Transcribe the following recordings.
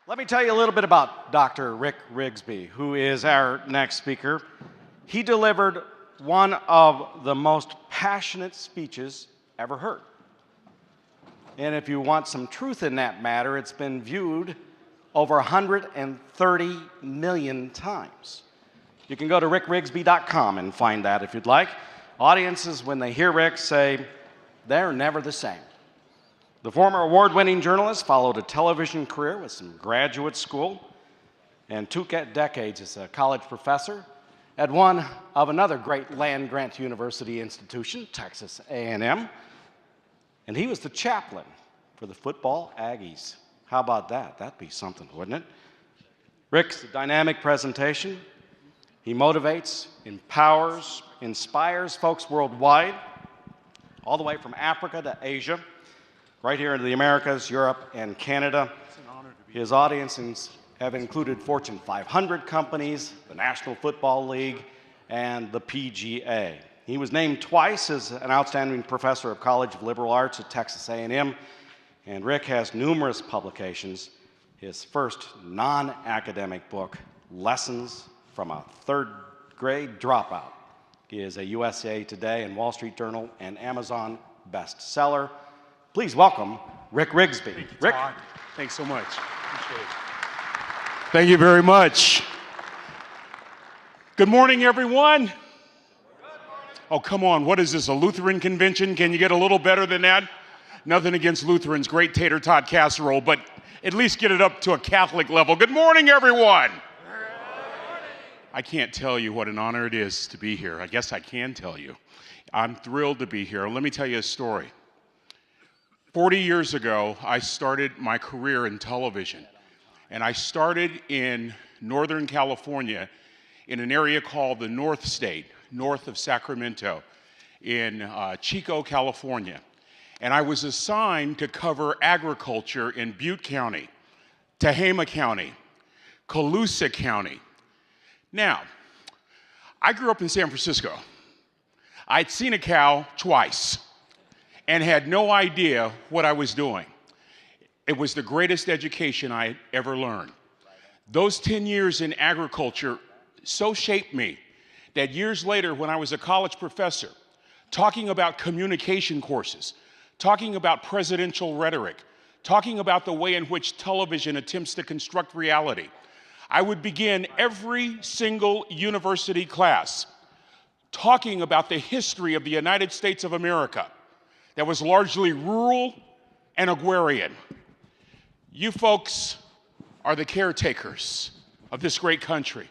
Let me tell you a little bit about Dr. Rick Rigsby, who is our next speaker. He delivered one of the most passionate speeches ever heard. And if you want some truth in that matter, it's been viewed over 130 million times. You can go to rickrigsby.com and find that if you'd like. Audiences, when they hear Rick, say, they're never the same. The former award-winning journalist followed a television career with some graduate school and 2 decades as a college professor at one of another great land-grant university institution, Texas A&M. And he was the chaplain for the football Aggies. How about that? That'd be something, wouldn't it? Rick's a dynamic presentation. He motivates, empowers, inspires folks worldwide, all the way from Africa to Asia, right here into the Americas, Europe, and Canada. His audiences have included Fortune 500 companies, the National Football League, and the PGA. He was named twice as an outstanding professor of College of Liberal Arts at Texas A&M, and Rick has numerous publications. His first non-academic book, Lessons from a Third Grade Dropout, is a USA Today and Wall Street Journal and Amazon bestseller. Please welcome Rick Rigsby. Thank you, Rick. Todd. Thanks so much. Appreciate it. Thank you very much. Good morning, everyone. Oh, come on. What is this, a Lutheran convention? Can you get a little better than that? Nothing against Lutherans, great tater tot casserole, but at least get it up to a Catholic level. Good morning, everyone. I can't tell you what an honor it is to be here. I guess I can tell you. I'm thrilled to be here. Let me tell you a story. 40 years ago, I started my career in television, and I started in Northern California in an area called the North State, north of Sacramento, in Chico, California. And I was assigned to cover agriculture in Butte County, Tehama County, Colusa County. Now, I grew up in San Francisco. I'd seen a cow twice and had no idea what I was doing. It was the greatest education I ever learned. Those 10 years in agriculture so shaped me that years later, when I was a college professor, talking about communication courses, talking about presidential rhetoric, talking about the way in which television attempts to construct reality, I would begin every single university class talking about the history of the United States of America that was largely rural and agrarian. You folks are the caretakers of this great country.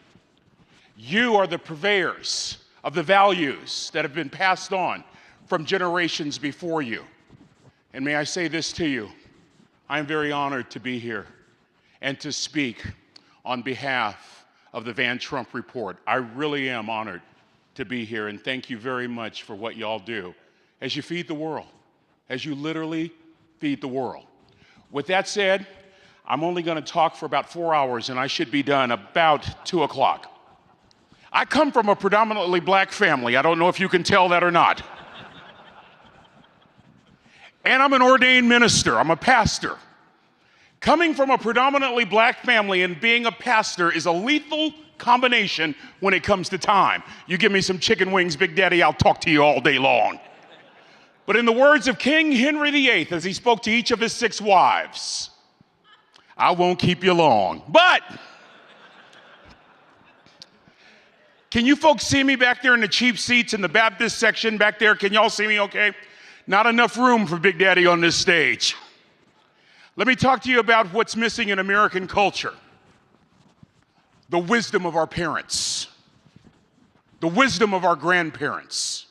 You are the purveyors of the values that have been passed on from generations before you. And may I say this to you, I am very honored to be here and to speak on behalf of the Van Trump Report. I really am honored to be here, and thank you very much for what y'all do as you feed the world, as you literally feed the world. With that said, I'm only going to talk for about 4 hours, and I should be done about 2 o'clock. I come from a predominantly black family. I don't know if you can tell that or not. And I'm an ordained minister. I'm a pastor. Coming from a predominantly black family and being a pastor is a lethal combination when it comes to time. You give me some chicken wings, Big Daddy, I'll talk to you all day long. But in the words of King Henry VIII, as he spoke to each of his 6 wives, I won't keep you long. But can you folks see me back there in the cheap seats in the Baptist section back there? Can y'all see me okay? Not enough room for Big Daddy on this stage. Let me talk to you about what's missing in American culture. The wisdom of our parents. The wisdom of our grandparents.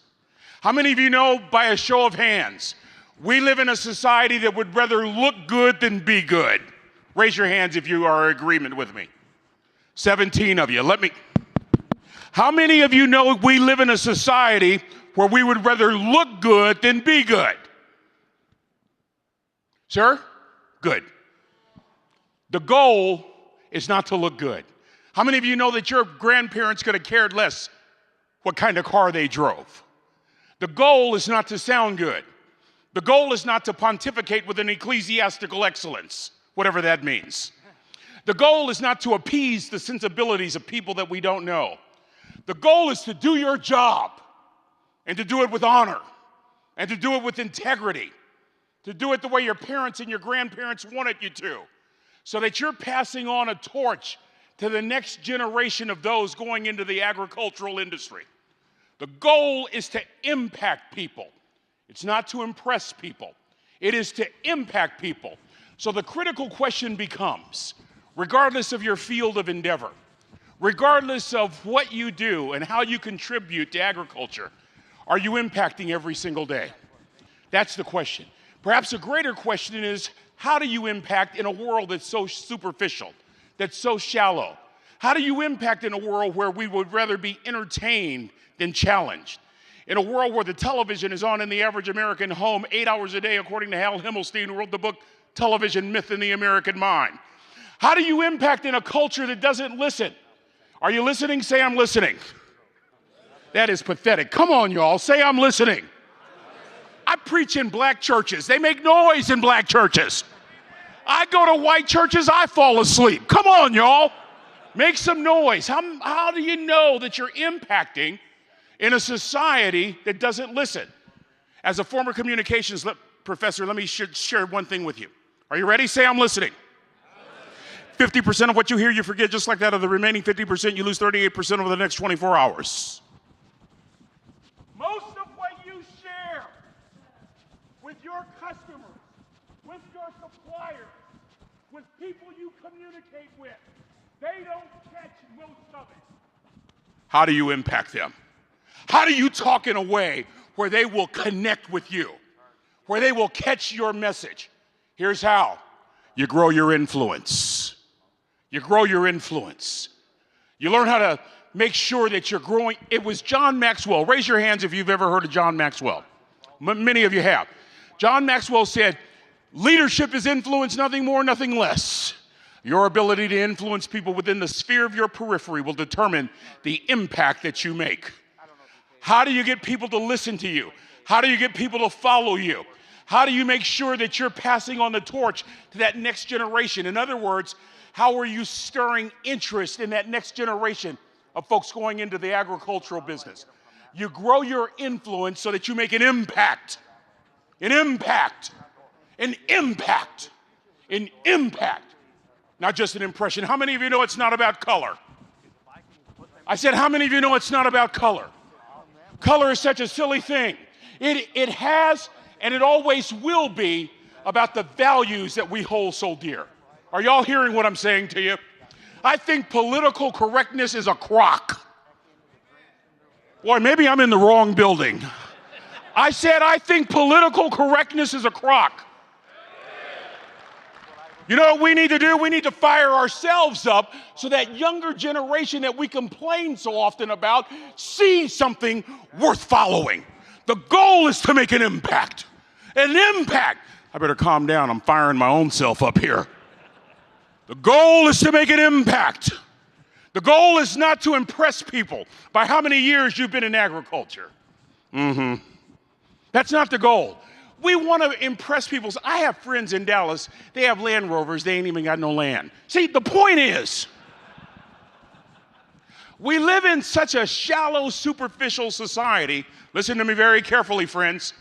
How many of you know, by a show of hands, we live in a society that would rather look good than be good? Raise your hands if you are in agreement with me. 17 of you. How many of you know we live in a society where we would rather look good than be good? Sir? Good. The goal is not to look good. How many of you know that your grandparents could have cared less what kind of car they drove? The goal is not to sound good. The goal is not to pontificate with an ecclesiastical excellence, whatever that means. The goal is not to appease the sensibilities of people that we don't know. The goal is to do your job and to do it with honor and to do it with integrity, to do it the way your parents and your grandparents wanted you to, so that you're passing on a torch to the next generation of those going into the agricultural industry. The goal is to impact people. It's not to impress people. It is to impact people. So the critical question becomes, regardless of your field of endeavor, regardless of what you do and how you contribute to agriculture, are you impacting every single day? That's the question. Perhaps a greater question is, how do you impact in a world that's so superficial, that's so shallow? How do you impact in a world where we would rather be entertained than challenged? In a world where the television is on in the average American home 8 hours a day, according to Hal Himmelstein, who wrote the book, Television, Myth in the American Mind. How do you impact in a culture that doesn't listen? Are you listening? Say, I'm listening. That is pathetic. Come on, y'all. Say, I'm listening. I preach in black churches. They make noise in black churches. I go to white churches, I fall asleep. Come on, y'all. Make some noise. How do you know that you're impacting in a society that doesn't listen? As a former communications professor, let me share one thing with you. Are you ready? Say, I'm listening. 50% of what you hear, you forget. Just like that, of the remaining 50%, you lose 38% over the next 24 hours. Most of what you share with your customers, with your suppliers, with people you communicate with, they don't catch most of it. How do you impact them? How do you talk in a way where they will connect with you, where they will catch your message? Here's how. You grow your influence. You grow your influence. You learn how to make sure that you're growing. It was John Maxwell. Raise your hands if you've ever heard of John Maxwell. Many of you have. John Maxwell said, leadership is influence, nothing more, nothing less. Your ability to influence people within the sphere of your periphery will determine the impact that you make. How do you get people to listen to you? How do you get people to follow you? How do you make sure that you're passing on the torch to that next generation? In other words, how are you stirring interest in that next generation of folks going into the agricultural business? You grow your influence so that you make an impact. An impact. An impact. An impact. Not just an impression. How many of you know it's not about color? I said, how many of you know it's not about color? Color is such a silly thing. It has and it always will be about the values that we hold so dear. Are y'all hearing what I'm saying to you? I think political correctness is a crock. Boy, maybe I'm in the wrong building. I said I think political correctness is a crock. You know what we need to do? We need to fire ourselves up so that younger generation that we complain so often about sees something worth following. The goal is to make an impact. An impact. I better calm down. I'm firing my own self up here. The goal is to make an impact. The goal is not to impress people by how many years you've been in agriculture. That's not the goal. We want to impress people. I have friends in Dallas. They have Land Rovers. They ain't even got no land. See, the point is, we live in such a shallow, superficial society. Listen to me very carefully, friends.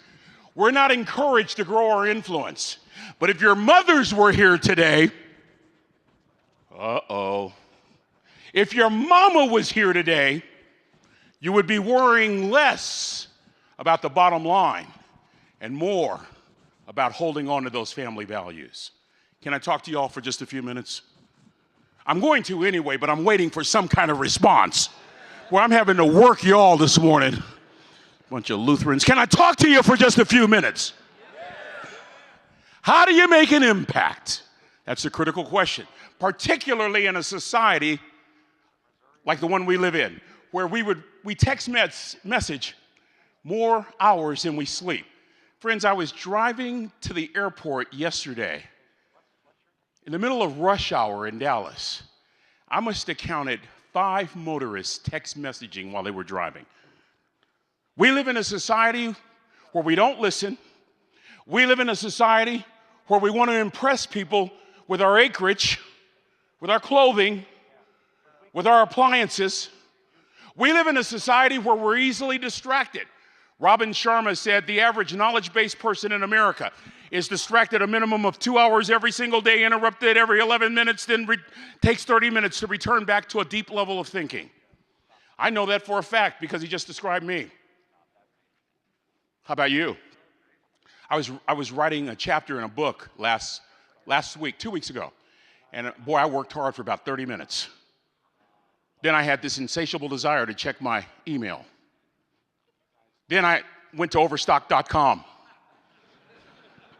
We're not encouraged to grow our influence. But if your mothers were here today, if your mama was here today, you would be worrying less about the bottom line and more about holding on to those family values. Can I talk to you all for just a few minutes? I'm going to anyway, but I'm waiting for some kind of response. Well, I'm having to work you all this morning. Bunch of Lutherans. Can I talk to you for just a few minutes? How do you make an impact? That's the critical question, particularly in a society like the one we live in, where we text message more hours than we sleep. Friends, I was driving to the airport yesterday in the middle of rush hour in Dallas. I must have counted 5 motorists text messaging while they were driving. We live in a society where we don't listen. We live in a society where we want to impress people with our acreage, with our clothing, with our appliances. We live in a society where we're easily distracted. Robin Sharma said the average knowledge-based person in America is distracted a minimum of 2 hours every single day, interrupted every 11 minutes, then takes 30 minutes to return back to a deep level of thinking. I know that for a fact because he just described me. How about you? I was writing a chapter in a book last week, 2 weeks ago, and boy, I worked hard for about 30 minutes. Then I had this insatiable desire to check my email. Then I went to overstock.com.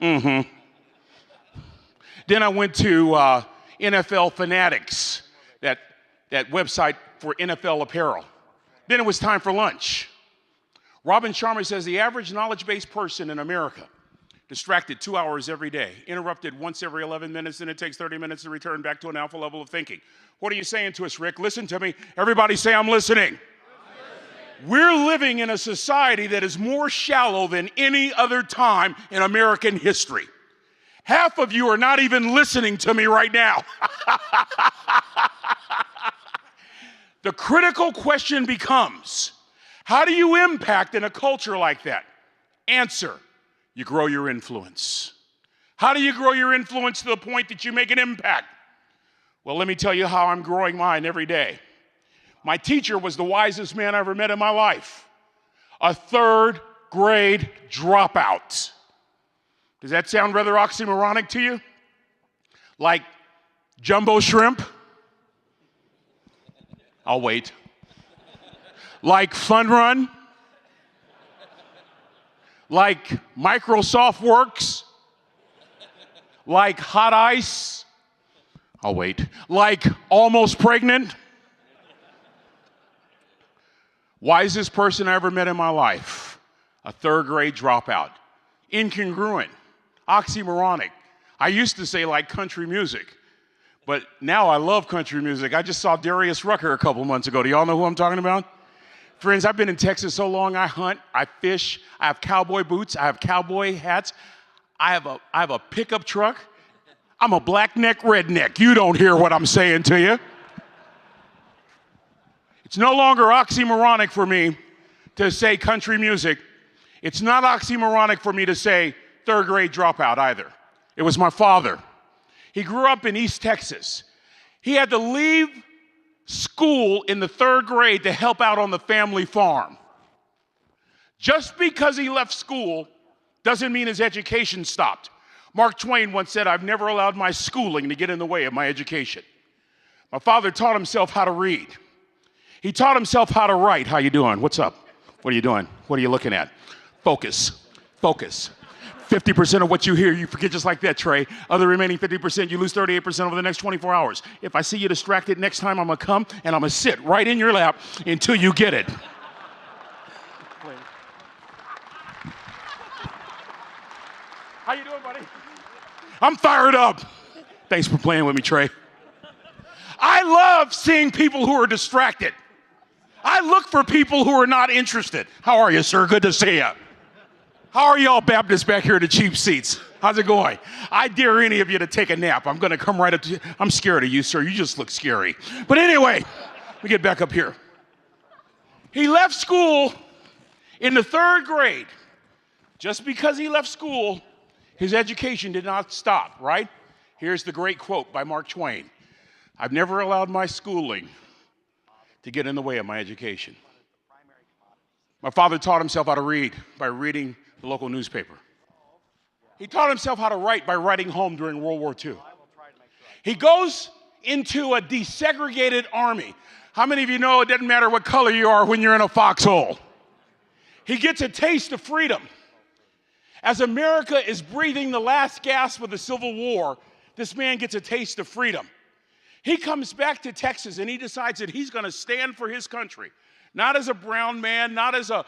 Then I went to NFL Fanatics, that website for NFL apparel. Then it was time for lunch. Robin Sharma says the average knowledge-based person in America, distracted 2 hours every day, interrupted once every 11 minutes, and it takes 30 minutes to return back to an alpha level of thinking. What are you saying to us, Rick? Listen to me. Everybody say, I'm listening. We're living in a society that is more shallow than any other time in American history. Half of you are not even listening to me right now. The critical question becomes, how do you impact in a culture like that? Answer, you grow your influence. How do you grow your influence to the point that you make an impact? Well, let me tell you how I'm growing mine every day. My teacher was the wisest man I ever met in my life. A third grade dropout. Does that sound rather oxymoronic to you? Like jumbo shrimp? I'll wait. Like Fun Run? Like Microsoft Works? Like Hot Ice? I'll wait. Like Almost Pregnant? Wisest person I ever met in my life. A third grade dropout. Incongruent. Oxymoronic. I used to say like country music, but now I love country music. I just saw Darius Rucker a couple months ago. Do y'all know who I'm talking about? Friends, I've been in Texas so long. I hunt, I fish, I have cowboy boots, I have cowboy hats, I have a pickup truck. I'm a black-neck redneck. You don't hear what I'm saying to you. It's no longer oxymoronic for me to say country music. It's not oxymoronic for me to say third grade dropout either. It was my father. He grew up in East Texas. He had to leave school in the third grade to help out on the family farm. Just because he left school doesn't mean his education stopped. Mark Twain once said, I've never allowed my schooling to get in the way of my education. My father taught himself how to read. He taught himself how to write. How you doing? What's up? What are you doing? What are you looking at? Focus. Focus. 50% of what you hear, you forget just like that, Trey. Other remaining 50%, you lose 38% over the next 24 hours. If I see you distracted next time, I'm going to come and I'm going to sit right in your lap until you get it. How you doing, buddy? I'm fired up. Thanks for playing with me, Trey. I love seeing people who are distracted. I look for people who are not interested. How are you, sir? Good to see you. How are y'all Baptists back here in the cheap seats? How's it going? I dare any of you to take a nap. I'm going to come right up to you. I'm scared of you, sir. You just look scary. But anyway, let me get back up here. He left school in the third grade. Just because he left school, his education did not stop, right? Here's the great quote by Mark Twain. I've never allowed my schooling to get in the way of my education. My father taught himself how to read by reading the local newspaper. He taught himself how to write by writing home during World War II. He goes into a desegregated army. How many of you know it doesn't matter what color you are when you're in a foxhole? He gets a taste of freedom. As America is breathing the last gasp of the Civil War, this man gets a taste of freedom. He comes back to Texas and he decides that he's going to stand for his country. Not as a brown man, not as a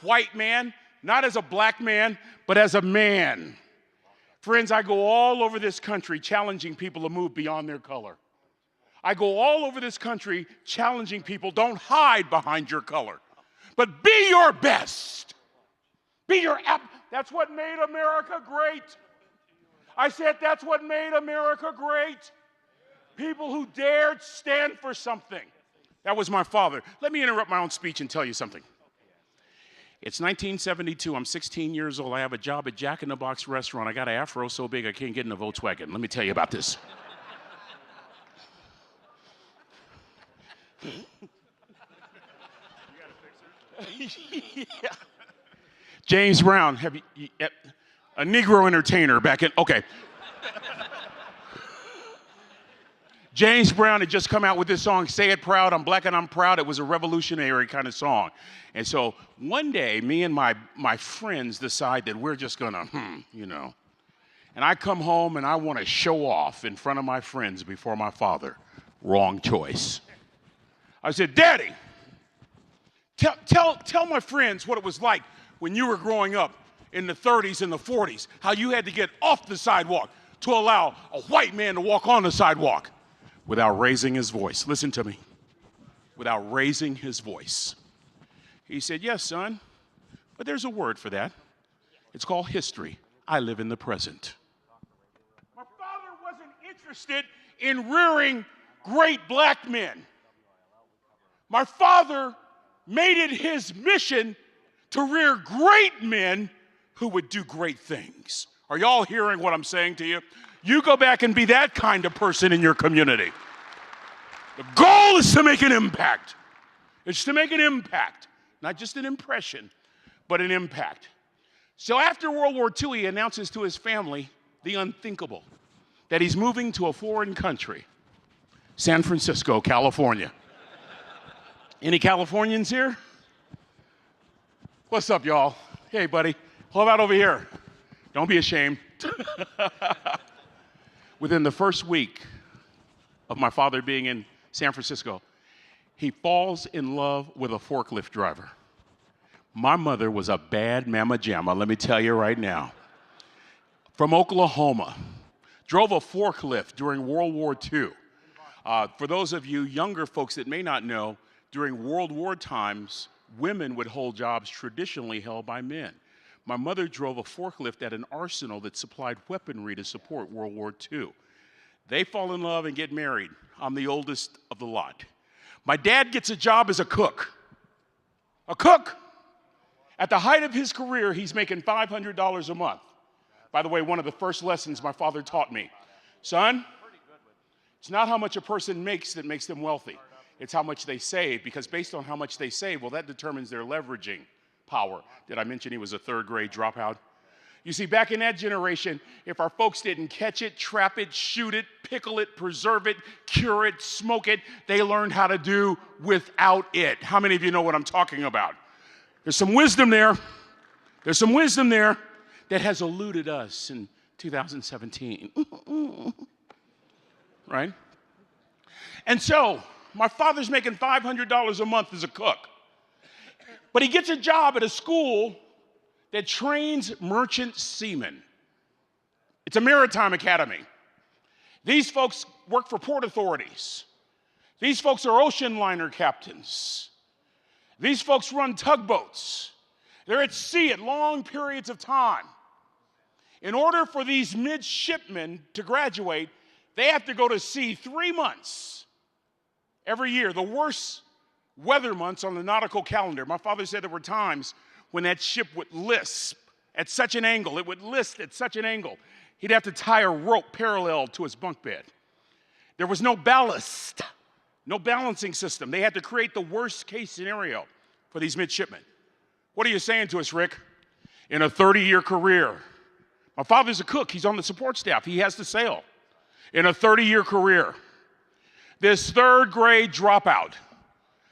white man, not as a black man, but as a man. Friends, I go all over this country challenging people to move beyond their color. I go all over this country challenging people, don't hide behind your color, but be your best. That's what made America great. I said that's what made America great. People who dared stand for something. That was my father. Let me interrupt my own speech and tell you something. It's 1972. I'm 16 years old. I have a job at Jack in the Box restaurant. I got an afro so big I can't get in a Volkswagen. Let me tell you about this. Yeah. James Brown, a Negro entertainer back in, okay. James Brown had just come out with this song, Say It Proud, I'm Black and I'm Proud. It was a revolutionary kind of song. And so one day, me and my friends decide that we're just gonna, And I come home and I want to show off in front of my friends before my father. Wrong choice. I said, Daddy, tell my friends what it was like when you were growing up in the 30s and the 40s, how you had to get off the sidewalk to allow a white man to walk on the sidewalk without raising his voice. Listen to me. Without raising his voice. He said, yes, son, but there's a word for that. It's called history. I live in the present. My father wasn't interested in rearing great black men. My father made it his mission to rear great men who would do great things. Are y'all hearing what I'm saying to you? You go back and be that kind of person in your community. The goal is to make an impact. It's to make an impact, not just an impression, but an impact. So after World War II, he announces to his family the unthinkable, that he's moving to a foreign country, San Francisco, California. Any Californians here? What's up, y'all? Hey, buddy. How about over here? Don't be ashamed. Within the first week of my father being in San Francisco, he falls in love with a forklift driver. My mother was a bad mama jamma, let me tell you right now. From Oklahoma, drove a forklift during World War II. For those of you younger folks that may not know, during World War times, women would hold jobs traditionally held by men. My mother drove a forklift at an arsenal that supplied weaponry to support World War II. They fall in love and get married. I'm the oldest of the lot. My dad gets a job as a cook. A cook! At the height of his career, he's making $500 a month. By the way, one of the first lessons my father taught me. Son, it's not how much a person makes that makes them wealthy. It's how much they save, because based on how much they save, well, that determines their leveraging power. Did I mention he was a third grade dropout? You see, back in that generation, if our folks didn't catch it, trap it, shoot it, pickle it, preserve it, cure it, smoke it, they learned how to do without it. How many of you know what I'm talking about? There's some wisdom there. There's some wisdom there that has eluded us in 2017. Right? And so, my father's making $500 a month as a cook. But he gets a job at a school that trains merchant seamen. It's a maritime academy. These folks work for port authorities. These folks are ocean liner captains. These folks run tugboats. They're at sea at long periods of time. In order for these midshipmen to graduate, they have to go to sea 3 months every year, the worst weather months on the nautical calendar. My father said there were times when that ship would lisp at such an angle. It would list at such an angle. He'd have to tie a rope parallel to his bunk bed. There was no ballast, no balancing system. They had to create the worst case scenario for these midshipmen. What are you saying to us, Rick? In a 30-year career, my father's a cook. He's on the support staff. He has to sail. In a 30-year career, this third grade dropout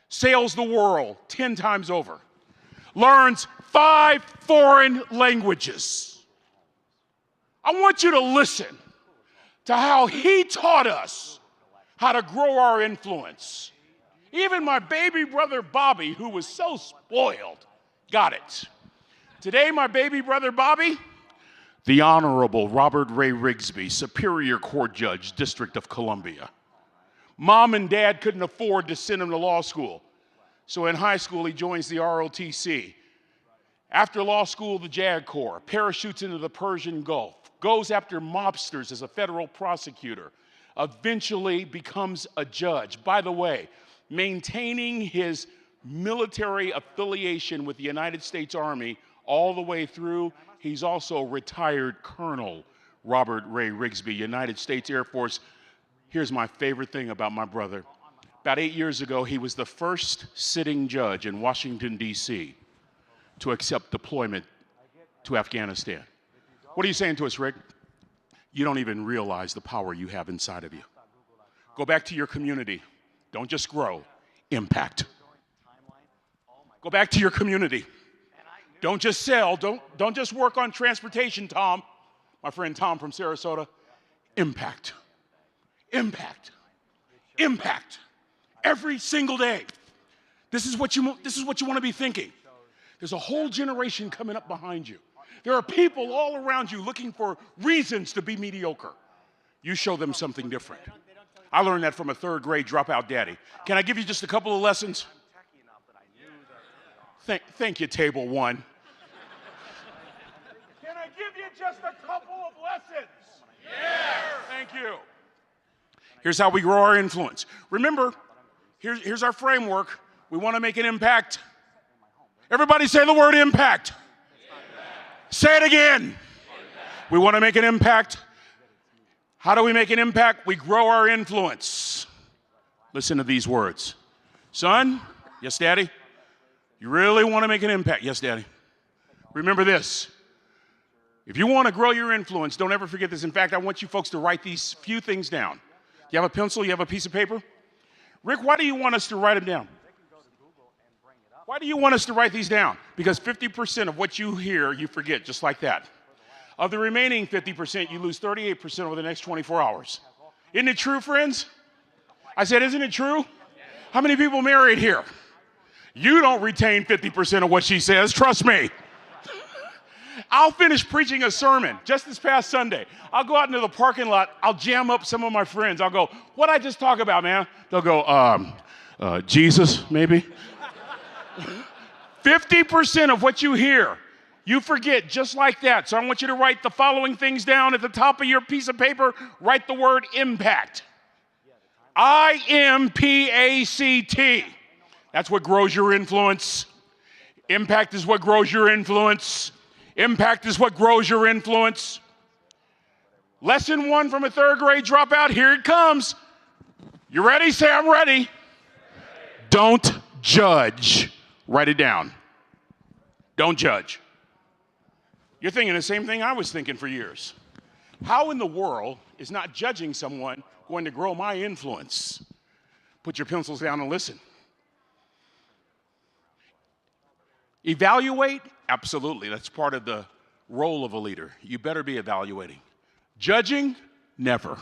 sails the world 10 times over, learns 5 foreign languages. I want you to listen to how he taught us how to grow our influence. Even my baby brother Bobby, who was so spoiled, got it. Today, my baby brother Bobby, the Honorable Robert Ray Rigsby, Superior Court Judge, District of Columbia. Mom and Dad couldn't afford to send him to law school. So in high school, he joins the ROTC. After law school, the JAG Corps, parachutes into the Persian Gulf, goes after mobsters as a federal prosecutor, eventually becomes a judge. By the way, maintaining his military affiliation with the United States Army all the way through, he's also retired Colonel Robert Ray Rigsby, United States Air Force. Here's my favorite thing about my brother. About 8 years ago, he was the first sitting judge in Washington, D.C. to accept deployment to Afghanistan. What are you saying to us, Rick? You don't even realize the power you have inside of you. Go back to your community. Don't just grow, impact. Go back to your community. Don't just sell. Don't just work on transportation, Tom. My friend Tom from Sarasota. Impact. Impact. Impact. Every single day. This is what you want to be thinking. There's a whole generation coming up behind you. There are people all around you looking for reasons to be mediocre. You show them something different. I learned that from a third grade dropout daddy. Can I give you just a couple of lessons? Thank you, table one. Can I give you just a couple of lessons? Yes. Thank you. Here's how we grow our influence. Remember, here's our framework. We want to make an impact. Everybody say the word impact. Say it again. Impact. We want to make an impact. How do we make an impact? We grow our influence. Listen to these words. Son, yes, Daddy? You really want to make an impact? Yes, Daddy. Remember this. If you want to grow your influence, don't ever forget this. In fact, I want you folks to write these few things down. You have a pencil? You have a piece of paper? Rick, why do you want us to write them down? Why do you want us to write these down? Because 50% of what you hear, you forget, just like that. Of the remaining 50%, you lose 38% over the next 24 hours. Isn't it true, friends? I said, isn't it true? How many people married here? You don't retain 50% of what she says, trust me. I'll finish preaching a sermon just this past Sunday. I'll go out into the parking lot. I'll jam up some of my friends. I'll go, what'd I just talk about, man? They'll go, Jesus, maybe? 50% of what you hear, you forget just like that. So I want you to write the following things down at the top of your piece of paper. Write the word impact. I-M-P-A-C-T. That's what grows your influence. Impact is what grows your influence. Impact is what grows your influence. Lesson 1 from a third grade dropout. Here it comes. You ready? Say, I'm ready. Don't judge. Write it down. Don't judge. You're thinking the same thing I was thinking for years. How in the world is not judging someone going to grow my influence? Put your pencils down and listen. Evaluate? Absolutely. That's part of the role of a leader. You better be evaluating. Judging? Never.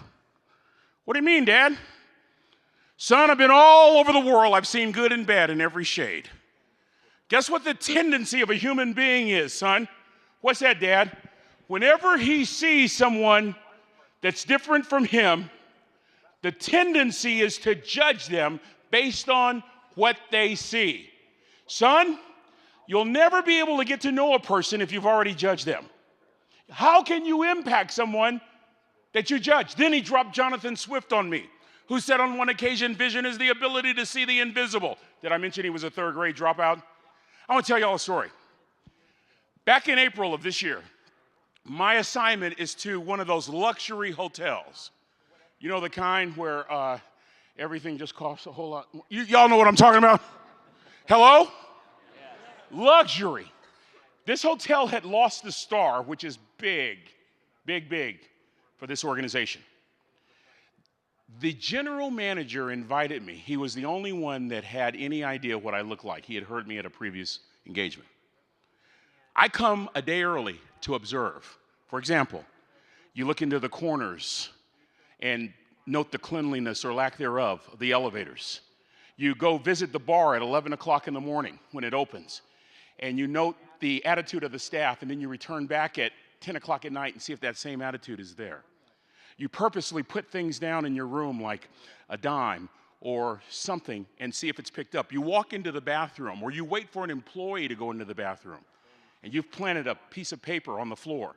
What do you mean, Dad? Son, I've been all over the world. I've seen good and bad in every shade. Guess what the tendency of a human being is, son? What's that, Dad? Whenever he sees someone that's different from him, the tendency is to judge them based on what they see. Son, you'll never be able to get to know a person if you've already judged them. How can you impact someone that you judge? Then he dropped Jonathan Swift on me, who said on one occasion, vision is the ability to see the invisible. Did I mention he was a third grade dropout? I want to tell you all a story. Back in April of this year, my assignment is to one of those luxury hotels. You know, the kind where everything just costs a whole lot. Y'all know what I'm talking about? Hello? Luxury. This hotel had lost the star, which is big, big, big for this organization. The general manager invited me. He was the only one that had any idea what I looked like. He had heard me at a previous engagement. I come a day early to observe. For example, you look into the corners and note the cleanliness or lack thereof of the elevators. You go visit the bar at 11 o'clock in the morning when it opens, and you note the attitude of the staff, and then you return back at 10 o'clock at night and see if that same attitude is there. You purposely put things down in your room like a dime or something and see if it's picked up. You walk into the bathroom, or you wait for an employee to go into the bathroom, and you've planted a piece of paper on the floor,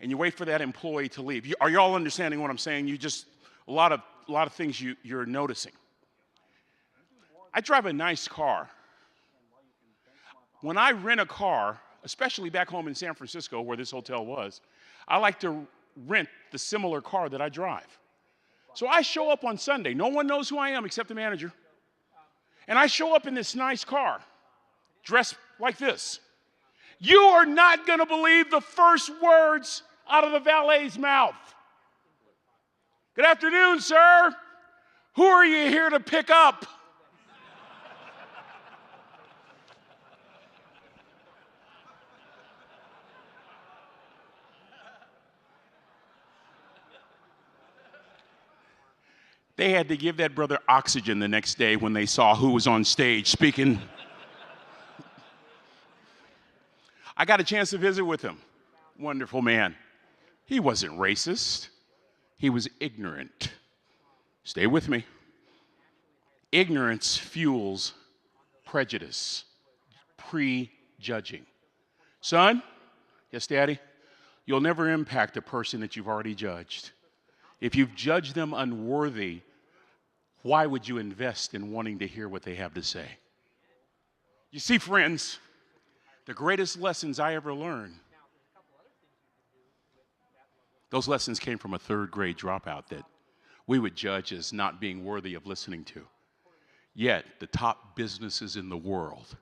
and you wait for that employee to leave. Are you all understanding what I'm saying? You just A lot of things you're noticing. I drive a nice car. When I rent a car, especially back home in San Francisco where this hotel was, I like to rent the similar car that I drive. So I show up on Sunday. No one knows who I am except the manager. And I show up in this nice car, dressed like this. You are not going to believe the first words out of the valet's mouth. Good afternoon, sir. Who are you here to pick up? They had to give that brother oxygen the next day when they saw who was on stage speaking. I got a chance to visit with him. Wonderful man. He wasn't racist. He was ignorant. Stay with me. Ignorance fuels prejudice, prejudging. Son, yes, Daddy, you'll never impact a person that you've already judged. If you've judged them unworthy, why would you invest in wanting to hear what they have to say? You see, friends, the greatest lessons I ever learned, those lessons came from a third grade dropout that we would judge as not being worthy of listening to. Yet, the top businesses in the world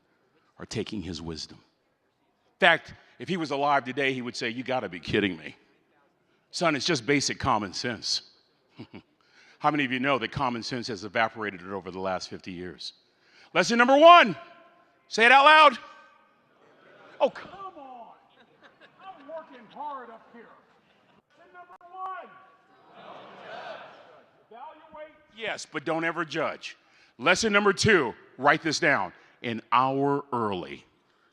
are taking his wisdom. In fact, if he was alive today, he would say, "You got to be kidding me. Son, it's just basic common sense." How many of you know that common sense has evaporated over the last 50 years? Lesson number 1. Say it out loud. Oh, come on. I'm working hard up here. Lesson number 1. Evaluate, yes, but don't ever judge. Lesson number 2, write this down. An hour early.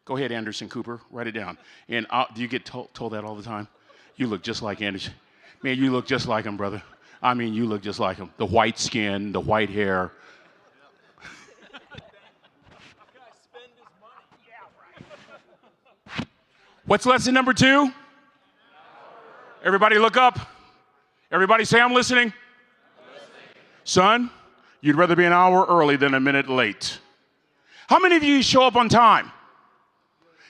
Go ahead, Anderson Cooper, write it down. Do you get told that all the time? You look just like Anderson. Man, you look just like him, brother. I mean, you look just like him. The white skin, the white hair. What's lesson number 2? Everybody look up. Everybody say, "I'm listening." Son, you'd rather be an hour early than a minute late. How many of you show up on time?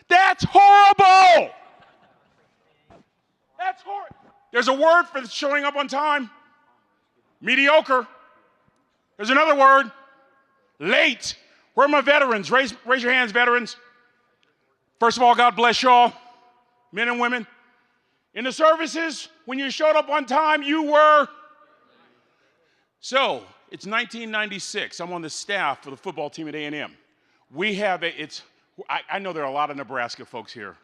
That's horrible. That's horrible. There's a word for showing up on time. Mediocre. There's another word. Late. Where are my veterans? Raise your hands, veterans. First of all, God bless y'all, men and women. In the services, when you showed up on time, you were. So, it's 1996. I'm on the staff for the football team at A&M. We have I know there are a lot of Nebraska folks here.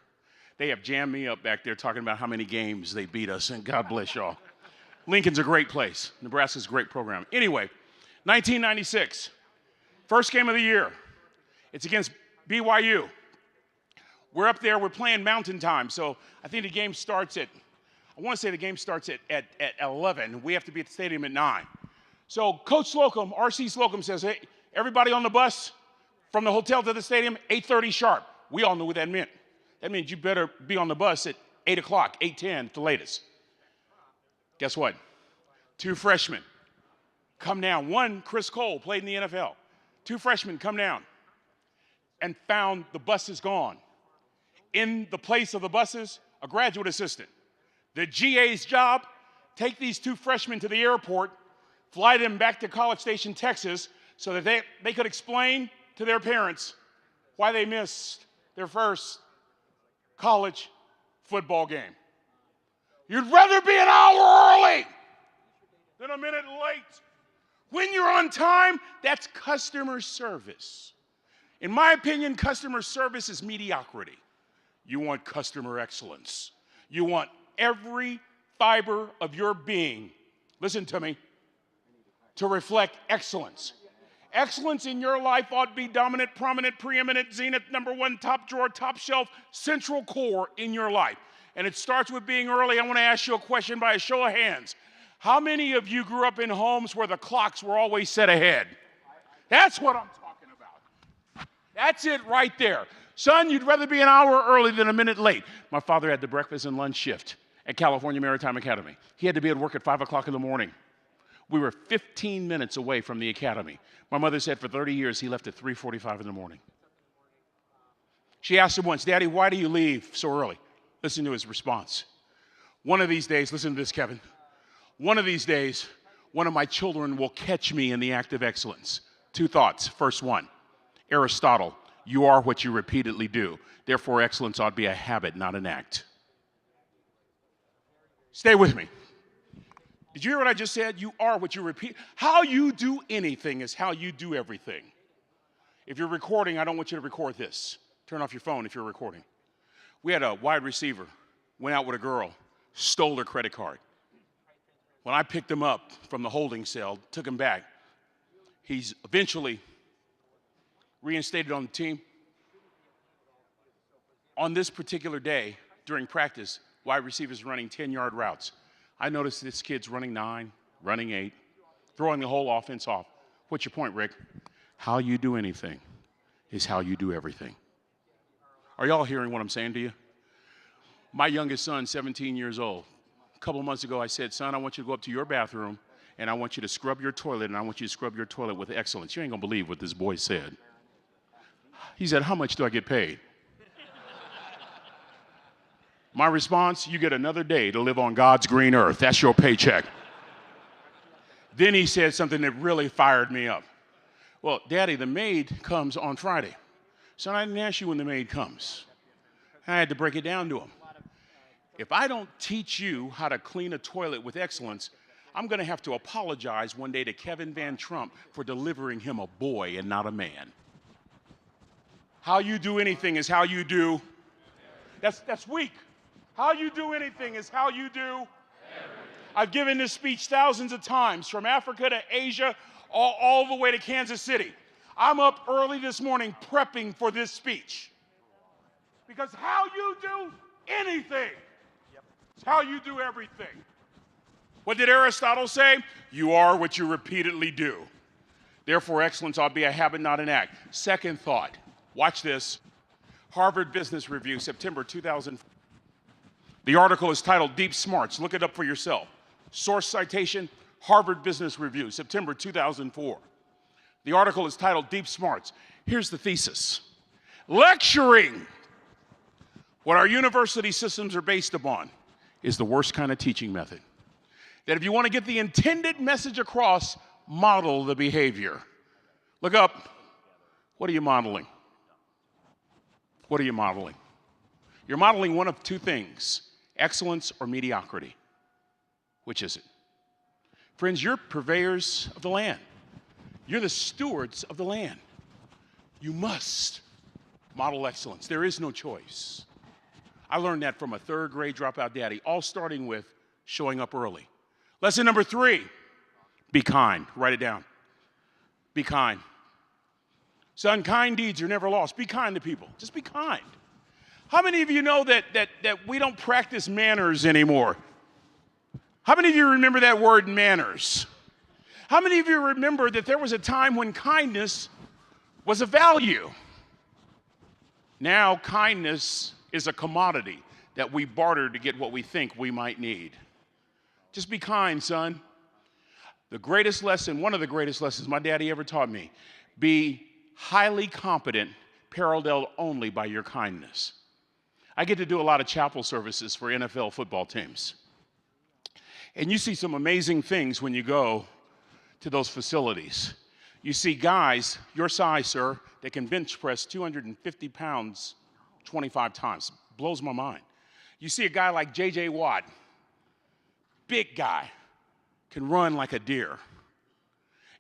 They have jammed me up back there talking about how many games they beat us, and God bless y'all. Lincoln's a great place. Nebraska's a great program. Anyway, 1996, first game of the year. It's against BYU. We're up there, we're playing Mountain Time, so I think the game starts at 11. We have to be at the stadium at 9. So Coach Slocum, R.C. Slocum says, "Hey, everybody on the bus from the hotel to the stadium, 8:30 sharp." We all knew what that meant. That means you better be on the bus at 8 o'clock, 8:10 at the latest. Guess what? 2 freshmen come down. One, Chris Cole, played in the NFL. 2 freshmen come down and found the bus is gone. In the place of the buses, a graduate assistant. The GA's job, take these 2 freshmen to the airport, fly them back to College Station, Texas, so that they could explain to their parents why they missed their first college football game. You'd rather be an hour early than a minute late. When you're on time, that's customer service. In my opinion, customer service is mediocrity. You want customer excellence. You want every fiber of your being, listen to me, to reflect excellence. Excellence in your life ought to be dominant, prominent, preeminent, zenith, number 1, top drawer, top shelf, central core in your life. And it starts with being early. I want to ask you a question by a show of hands. How many of you grew up in homes where the clocks were always set ahead? That's what I'm talking about. That's it right there. Son, you'd rather be an hour early than a minute late. My father had the breakfast and lunch shift at California Maritime Academy. He had to be at work at 5 o'clock in the morning. We were 15 minutes away from the academy. My mother said for 30 years he left at 3:45 in the morning. She asked him once, Daddy, why do you leave so early? Listen to his response. One of these days, listen to this, Kevin. One of these days, one of my children will catch me in the act of excellence. Two thoughts. First one, Aristotle, you are what you repeatedly do. Therefore, excellence ought to be a habit, not an act. Stay with me. Did you hear what I just said? You are what you repeat. How you do anything is how you do everything. If you're recording, I don't want you to record this. Turn off your phone if you're recording. We had a wide receiver, went out with a girl, stole her credit card. When I picked him up from the holding cell, took him back, he's eventually reinstated on the team. On this particular day, during practice, wide receivers running 10-yard routes. I noticed this kid's running 9, running 8, throwing the whole offense off. What's your point, Rick? How you do anything is how you do everything. Are y'all hearing what I'm saying to you? My youngest son, 17 years old, a couple of months ago I said, son, I want you to go up to your bathroom and I want you to scrub your toilet and I want you to scrub your toilet with excellence. You ain't gonna believe what this boy said. He said, how much do I get paid? My response, you get another day to live on God's green earth. That's your paycheck. Then he said something that really fired me up. Well, Daddy, the maid comes on Friday. So I didn't ask you when the maid comes. I had to break it down to him. If I don't teach you how to clean a toilet with excellence, I'm going to have to apologize one day to Kevin Van Trump for delivering him a boy and not a man. How you do anything is how you do. That's weak. How you do anything is how you do everything. I've given this speech thousands of times, from Africa to Asia, all the way to Kansas City. I'm up early this morning prepping for this speech. Because how you do anything is how you do everything. What did Aristotle say? You are what you repeatedly do. Therefore, excellence ought to be a habit, not an act. Second thought. Watch this. Harvard Business Review, September 2004. The article is titled Deep Smarts. Look it up for yourself. Source citation, Harvard Business Review, September 2004. The article is titled Deep Smarts. Here's the thesis. Lecturing, what our university systems are based upon, is the worst kind of teaching method. That if you want to get the intended message across, model the behavior. Look up. What are you modeling? What are you modeling? You're modeling one of two things, excellence or mediocrity. Which is it? Friends, you're purveyors of the land. You're the stewards of the land. You must model excellence. There is no choice. I learned that from a third grade dropout daddy, all starting with showing up early. Lesson number 3, be kind. Write it down. Be kind. Son, kind deeds are never lost. Be kind to people. Just be kind. How many of you know that we don't practice manners anymore? How many of you remember that word, manners? How many of you remember that there was a time when kindness was a value? Now, kindness is a commodity that we barter to get what we think we might need. Just be kind, son. The greatest lesson, one of the greatest lessons my daddy ever taught me, be highly competent, paralleled only by your kindness. I get to do a lot of chapel services for NFL football teams. And you see some amazing things when you go to those facilities. You see guys, your size, sir, that can bench press 250 pounds 25 times. Blows my mind. You see a guy like J.J. Watt, big guy, can run like a deer.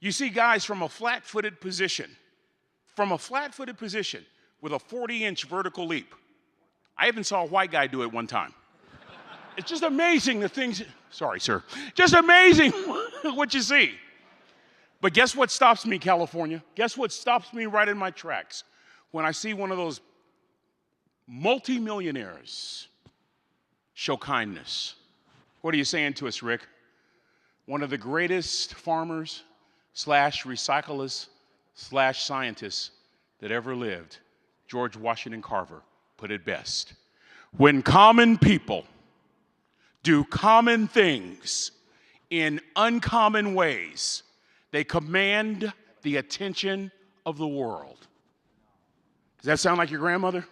You see guys from a flat-footed position with a 40-inch vertical leap. I even saw a white guy do it one time. It's just amazing the things, sorry, sir. Just amazing what you see. But guess what stops me, California? Guess what stops me right in my tracks? When I see one of those multimillionaires show kindness. What are you saying to us, Rick? One of the greatest farmers / recyclers / scientists that ever lived, George Washington Carver, put it best. When common people do common things in uncommon ways. They command the attention of the world. Does that sound like your grandmother?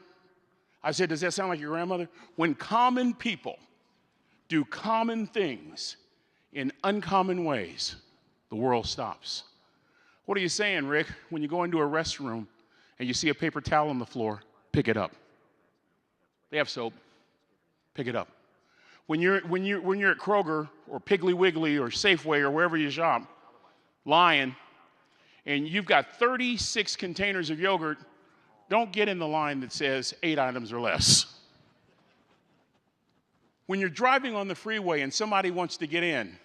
I said, does that sound like your grandmother? When common people do common things in uncommon ways, the world stops. What are you saying, Rick? When you go into a restroom and you see a paper towel on the floor, pick it up. They have soap. Pick it up. When you're at Kroger or Piggly Wiggly or Safeway or wherever you shop, Lion, and you've got 36 containers of yogurt, don't get in the line that says 8 items or less. When you're driving on the freeway and somebody wants to get in,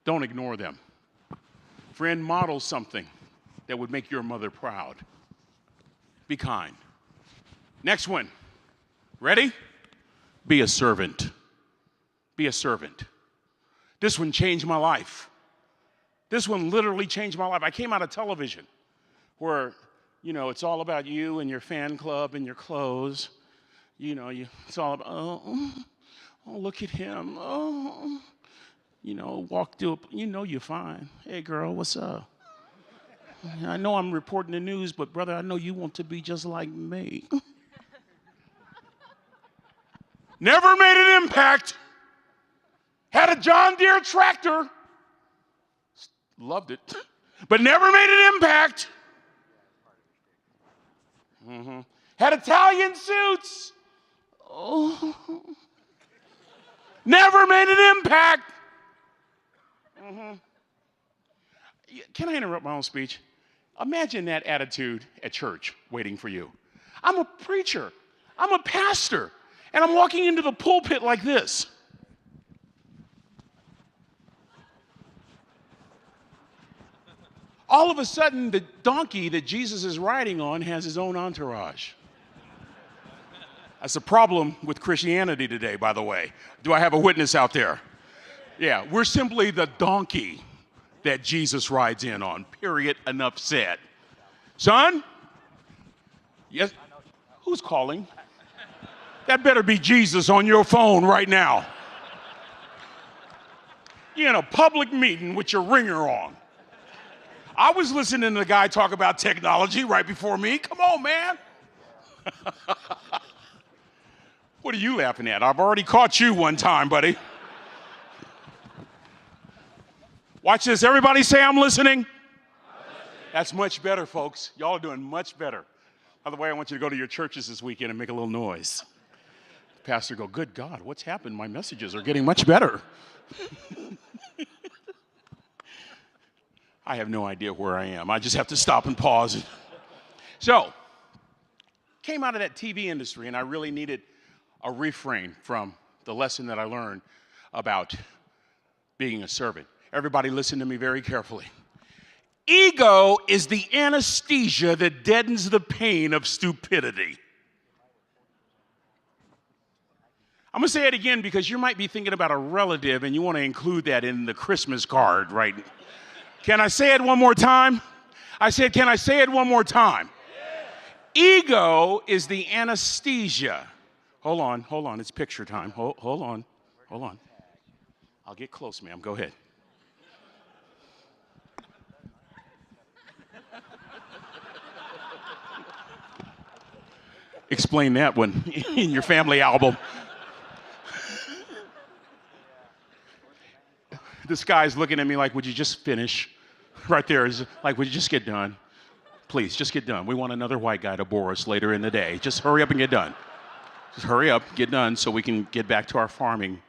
don't ignore them. Friend, model something that would make your mother proud. Be kind. Next one. Ready? Be a servant. Be a servant. This one changed my life. This one literally changed my life. I came out of television where, it's all about you and your fan club and your clothes. It's all about, oh, look at him. Oh, walk through, you're fine. Hey, girl, what's up? I know I'm reporting the news, but brother, I know you want to be just like me. Never made an impact. Had a John Deere tractor. Loved it. But never made an impact. Had Italian suits. Oh. Never made an impact. Can I interrupt my own speech? Imagine that attitude at church waiting for you. I'm a preacher. I'm a pastor. And I'm walking into the pulpit like this. All of a sudden, the donkey that Jesus is riding on has his own entourage. That's a problem with Christianity today, by the way. Do I have a witness out there? Yeah, we're simply the donkey that Jesus rides in on. Period. Enough said. Son? Yes? Who's calling? That better be Jesus on your phone right now. You're in a public meeting with your ringer on. I was listening to the guy talk about technology right before me. Come on, man. What are you laughing at? I've already caught you one time, buddy. Watch this. Everybody say I'm listening. That's much better, folks. Y'all are doing much better. By the way, I want you to go to your churches this weekend and make a little noise. The pastor go, good God, what's happened? My messages are getting much better. I have no idea where I am. I just have to stop and pause. So, came out of that TV industry, and I really needed a refrain from the lesson that I learned about being a servant. Everybody listen to me very carefully. Ego is the anesthesia that deadens the pain of stupidity. I'm going to say it again because you might be thinking about a relative and you want to include that in the Christmas card, right? Can I say it one more time? I said, can I say it one more time? Yeah. Ego is the anesthesia. Hold on. It's picture time. Hold on. I'll get close, ma'am. Go ahead. Explain that one in your family album. This guy's looking at me like, would you just finish? Right there is like, would you just get done? Please, just get done. We want another white guy to bore us later in the day. Just hurry up and get done. Just hurry up, get done so we can get back to our farming.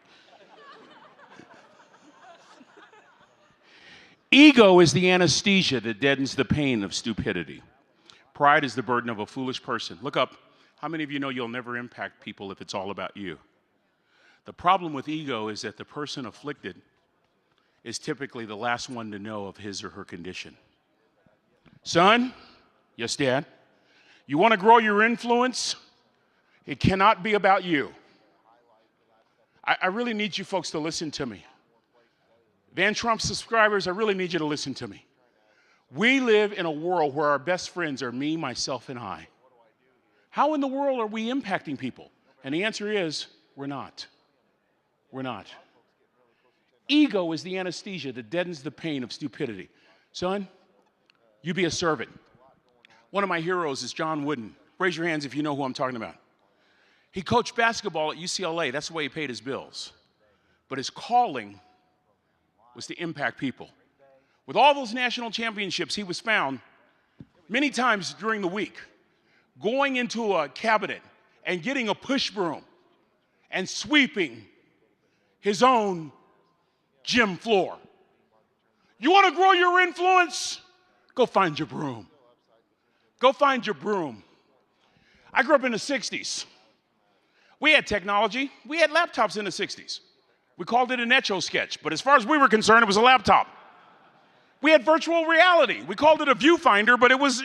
Ego is the anesthesia that deadens the pain of stupidity. Pride is the burden of a foolish person. Look up. How many of you know you'll never impact people if it's all about you? The problem with ego is that the person afflicted is typically the last one to know of his or her condition. Son, yes, Dad, you want to grow your influence? It cannot be about you. I really need you folks to listen to me. Van Trump subscribers, I really need you to listen to me. We live in a world where our best friends are me, myself, and I. How in the world are we impacting people? And the answer is, we're not. We're not. Ego is the anesthesia that deadens the pain of stupidity. Son, you be a servant. One of my heroes is John Wooden. Raise your hands if you know who I'm talking about. He coached basketball at UCLA. That's the way he paid his bills. But his calling was to impact people. With all those national championships, he was found many times during the week going into a cabinet and getting a push broom and sweeping his own gym floor. You want to grow your influence? Go find your broom. Go find your broom. I grew up in the 60s. We had technology. We had laptops in the 60s. We called it an Etch-a-Sketch, but as far as we were concerned, it was a laptop. We had virtual reality. We called it a viewfinder, but it was,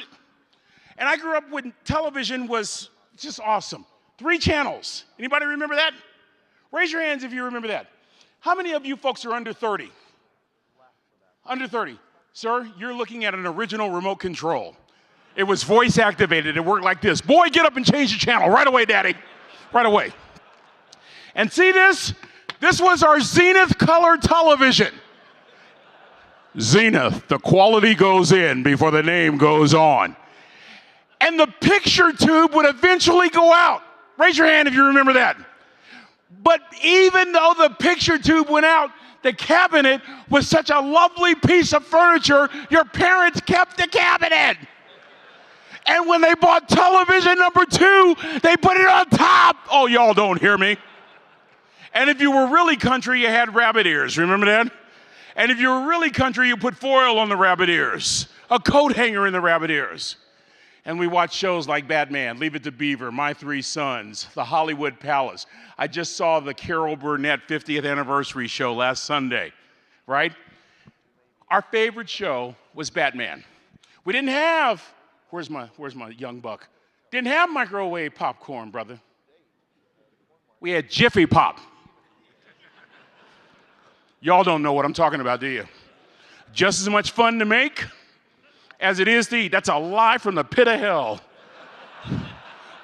and I grew up when television was just awesome. 3 channels. Anybody remember that? Raise your hands if you remember that. How many of you folks are under 30? Under 30. Sir, you're looking at an original remote control. It was voice activated. It worked like this. Boy, get up and change the channel. Right away, Daddy. Right away. And see this? This was our Zenith color television. Zenith, the quality goes in before the name goes on. And the picture tube would eventually go out. Raise your hand if you remember that. But even though the picture tube went out, the cabinet was such a lovely piece of furniture, your parents kept the cabinet. And when they bought television number 2, they put it on top. Oh, y'all don't hear me. And if you were really country, you had rabbit ears. Remember that? And if you were really country, you put foil on the rabbit ears, a coat hanger in the rabbit ears. And we watched shows like Batman, Leave It to Beaver, My 3 Sons, The Hollywood Palace. I just saw the Carol Burnett 50th anniversary show last Sunday, right? Our favorite show was Batman. We didn't have, where's my young buck? Didn't have microwave popcorn, brother. We had Jiffy Pop. Y'all don't know what I'm talking about, do you? Just as much fun to make as it is to eat. That's a lie from the pit of hell.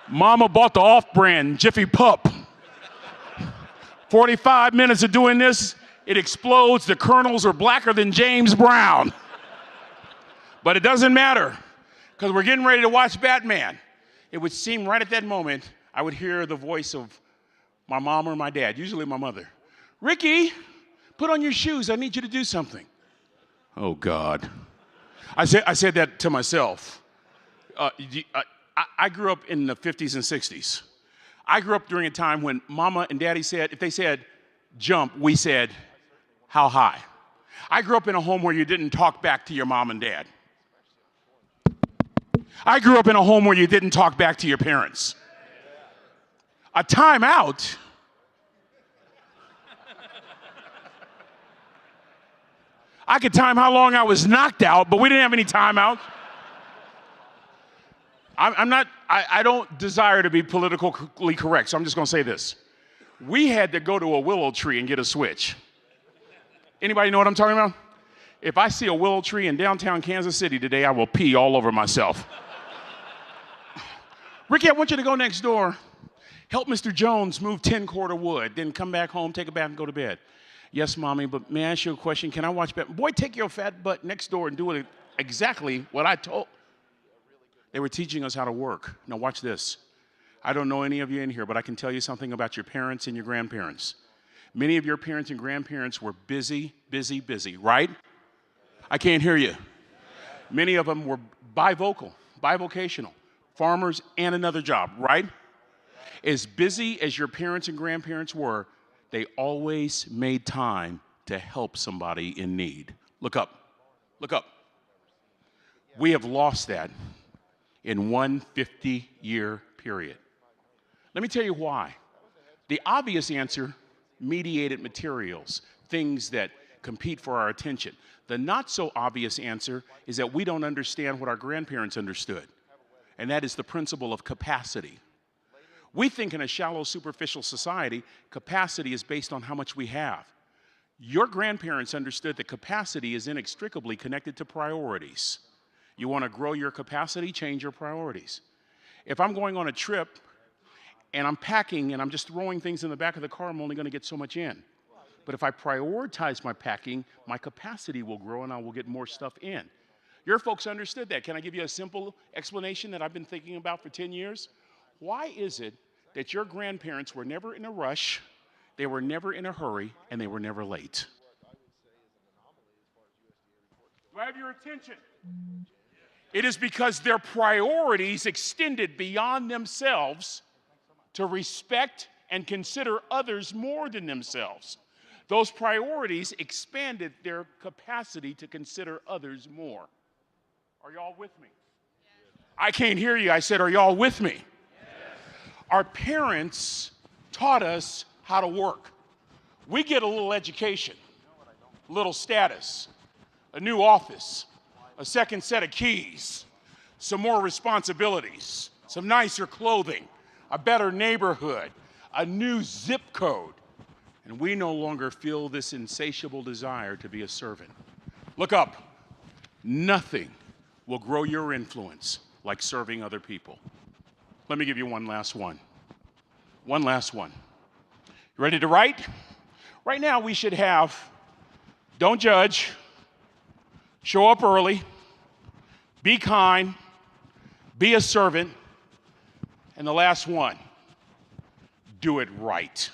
Mama bought the off-brand Jiffy Pup. 45 minutes of doing this, it explodes. The kernels are blacker than James Brown. But it doesn't matter, because we're getting ready to watch Batman. It would seem right at that moment, I would hear the voice of my mom or my dad, usually my mother. Ricky, put on your shoes. I need you to do something. Oh, God. I said that to myself. I grew up in the 50s and 60s. I grew up during a time when Mama and Daddy said, if they said jump, we said, how high? I grew up in a home where you didn't talk back to your mom and dad. I grew up in a home where you didn't talk back to your parents. A timeout. I could time how long I was knocked out, but we didn't have any timeouts. I don't desire to be politically correct, so I'm just going to say this. We had to go to a willow tree and get a switch. Anybody know what I'm talking about? If I see a willow tree in downtown Kansas City today, I will pee all over myself. Ricky, I want you to go next door. Help Mr. Jones move 10 cord of wood, then come back home, take a bath, and go to bed. Yes, Mommy, but may I ask you a question? Can I watch Batman? Boy, take your fat butt next door and do it exactly what I told. They were teaching us how to work. Now watch this. I don't know any of you in here, but I can tell you something about your parents and your grandparents. Many of your parents and grandparents were busy, right? I can't hear you. Many of them were bivocational, farmers and another job, right? As busy as your parents and grandparents were, they always made time to help somebody in need. Look up. Look up. We have lost that in one 50-year period. Let me tell you why. The obvious answer, mediated materials, things that compete for our attention. The not so obvious answer is that we don't understand what our grandparents understood, and that is the principle of capacity. We think in a shallow, superficial society, capacity is based on how much we have. Your grandparents understood that capacity is inextricably connected to priorities. You want to grow your capacity, change your priorities. If I'm going on a trip and I'm packing and I'm just throwing things in the back of the car, I'm only going to get so much in. But if I prioritize my packing, my capacity will grow and I will get more stuff in. Your folks understood that. Can I give you a simple explanation that I've been thinking about for 10 years? Why is it that your grandparents were never in a rush, they were never in a hurry, and they were never late? Do I have your attention? It is because their priorities extended beyond themselves to respect and consider others more than themselves. Those priorities expanded their capacity to consider others more. Are y'all with me? Yes. I can't hear you. I said, are y'all with me? Yes. Our parents taught us how to work. We get a little education, a little status, a new office, a second set of keys, some more responsibilities, some nicer clothing, a better neighborhood, a new zip code. And we no longer feel this insatiable desire to be a servant. Look up. Nothing will grow your influence like serving other people. Let me give you one last one. One last one. You ready to write? Right now we should have, don't judge, show up early, be kind, be a servant, and the last one, do it right.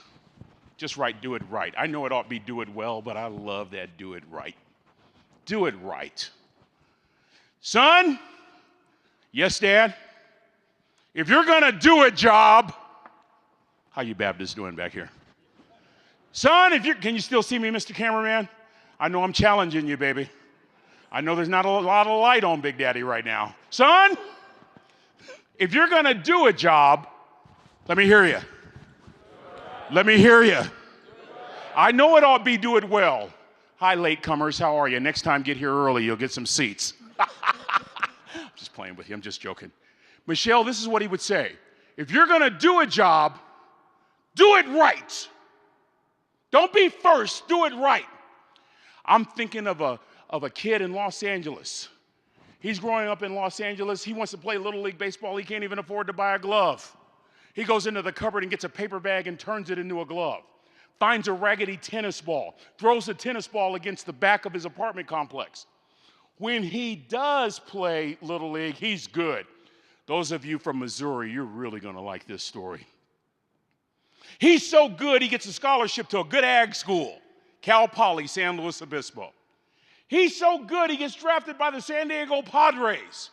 Just write, do it right. I know it ought to be do it well, but I love that do it right. Do it right. Son, yes, Dad, if you're going to do a job, how you Baptists doing back here? Son, can you still see me, Mr. Cameraman? I know I'm challenging you, baby. I know there's not a lot of light on Big Daddy right now. Son, if you're going to do a job, let me hear you. Let me hear you. I know it ought to be do it well. Hi, latecomers. How are you? Next time, get here early. You'll get some seats. I'm just playing with you. I'm just joking. Michelle, this is what he would say. If you're going to do a job, do it right. Don't be first. Do it right. I'm thinking of a kid in Los Angeles. He's growing up in Los Angeles. He wants to play Little League Baseball. He can't even afford to buy a glove. He goes into the cupboard and gets a paper bag and turns it into a glove. Finds a raggedy tennis ball, throws the tennis ball against the back of his apartment complex. When he does play Little League, he's good. Those of you from Missouri, you're really going to like this story. He's so good, he gets a scholarship to a good ag school, Cal Poly, San Luis Obispo. He's so good, he gets drafted by the San Diego Padres.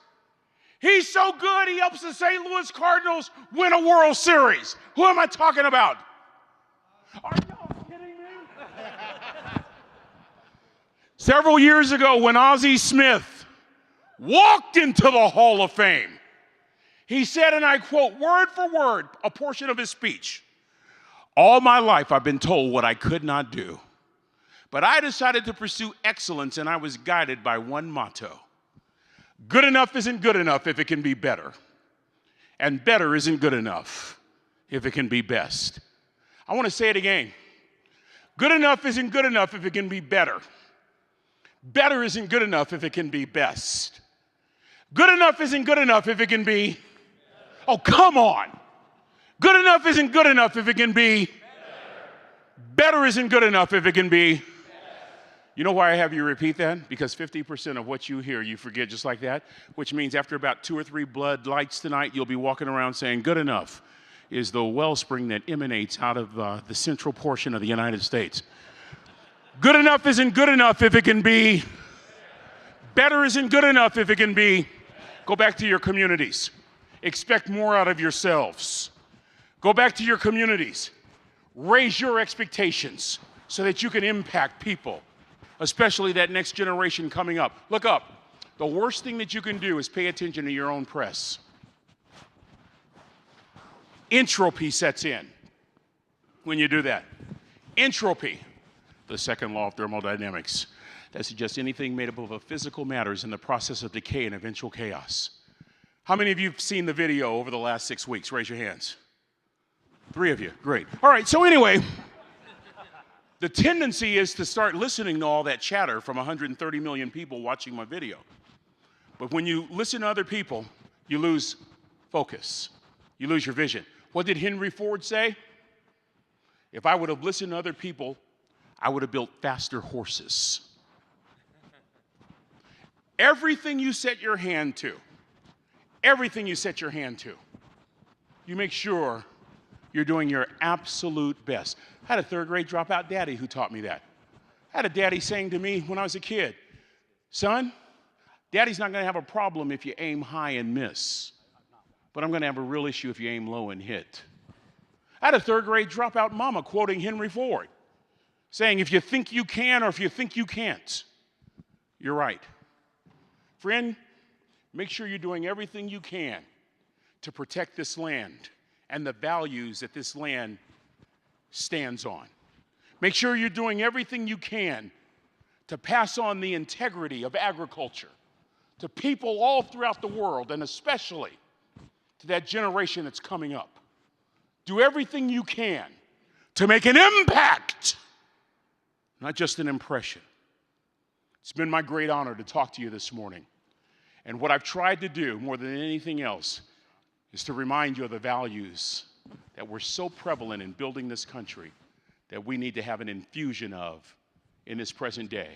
He's so good, he helps the St. Louis Cardinals win a World Series. Who am I talking about? Are y'all kidding me? Several years ago, when Ozzie Smith walked into the Hall of Fame, he said, and I quote word for word, a portion of his speech, "All my life I've been told what I could not do, but I decided to pursue excellence and I was guided by one motto. Good enough isn't good enough if it can be better. And better isn't good enough if it can be best." I want to say it again. Good enough isn't good enough if it can be better. Better isn't good enough if it can be best. Good enough isn't good enough if it can be, oh, come on. Good enough isn't good enough if it can be, better isn't good enough if it can be. You know why I have you repeat that? Because 50% of what you hear, you forget just like that, which means after about 2 or 3 blood lights tonight, you'll be walking around saying, good enough is the wellspring that emanates out of the central portion of the United States. Good enough isn't good enough if it can be. Better isn't good enough if it can be. Go back to your communities. Expect more out of yourselves. Go back to your communities. Raise your expectations so that you can impact people, especially that next generation coming up. Look up. The worst thing that you can do is pay attention to your own press. Entropy sets in when you do that. Entropy, the second law of thermodynamics, that suggests anything made up of a physical matter is in the process of decay and eventual chaos. How many of you have seen the video over the last 6 weeks? Raise your hands. 3 of you, great. All right, so anyway, the tendency is to start listening to all that chatter from 130 million people watching my video. But when you listen to other people, you lose focus. You lose your vision. What did Henry Ford say? If I would have listened to other people, I would have built faster horses. Everything you set your hand to, you make sure you're doing your absolute best. I had a third grade dropout daddy who taught me that. I had a daddy saying to me when I was a kid, son, daddy's not going to have a problem if you aim high and miss, but I'm going to have a real issue if you aim low and hit. I had a third grade dropout mama quoting Henry Ford, saying, if you think you can or if you think you can't, you're right. Friend, make sure you're doing everything you can to protect this land and the values that this land stands on. Make sure you're doing everything you can to pass on the integrity of agriculture to people all throughout the world, and especially to that generation that's coming up. Do everything you can to make an impact, not just an impression. It's been my great honor to talk to you this morning. And what I've tried to do more than anything else is to remind you of the values that were so prevalent in building this country that we need to have an infusion of in this present day.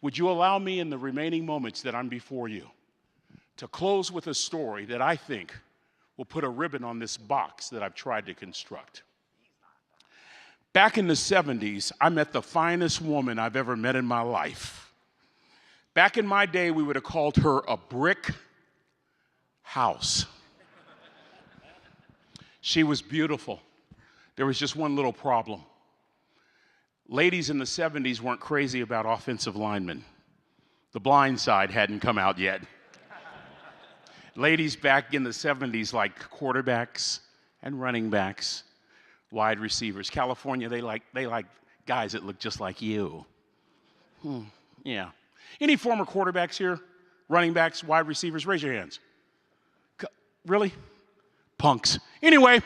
Would you allow me in the remaining moments that I'm before you to close with a story that I think will put a ribbon on this box that I've tried to construct. Back in the 70s, I met the finest woman I've ever met in my life. Back in my day, we would have called her a brick house. She was beautiful. There was just one little problem. Ladies in the 70s weren't crazy about offensive linemen. The Blind Side hadn't come out yet. Ladies back in the 70s liked quarterbacks and running backs, wide receivers. California, they like guys that look just like you. Yeah. Any former quarterbacks here? Running backs, wide receivers? Raise your hands. Really? Punks. Anyway,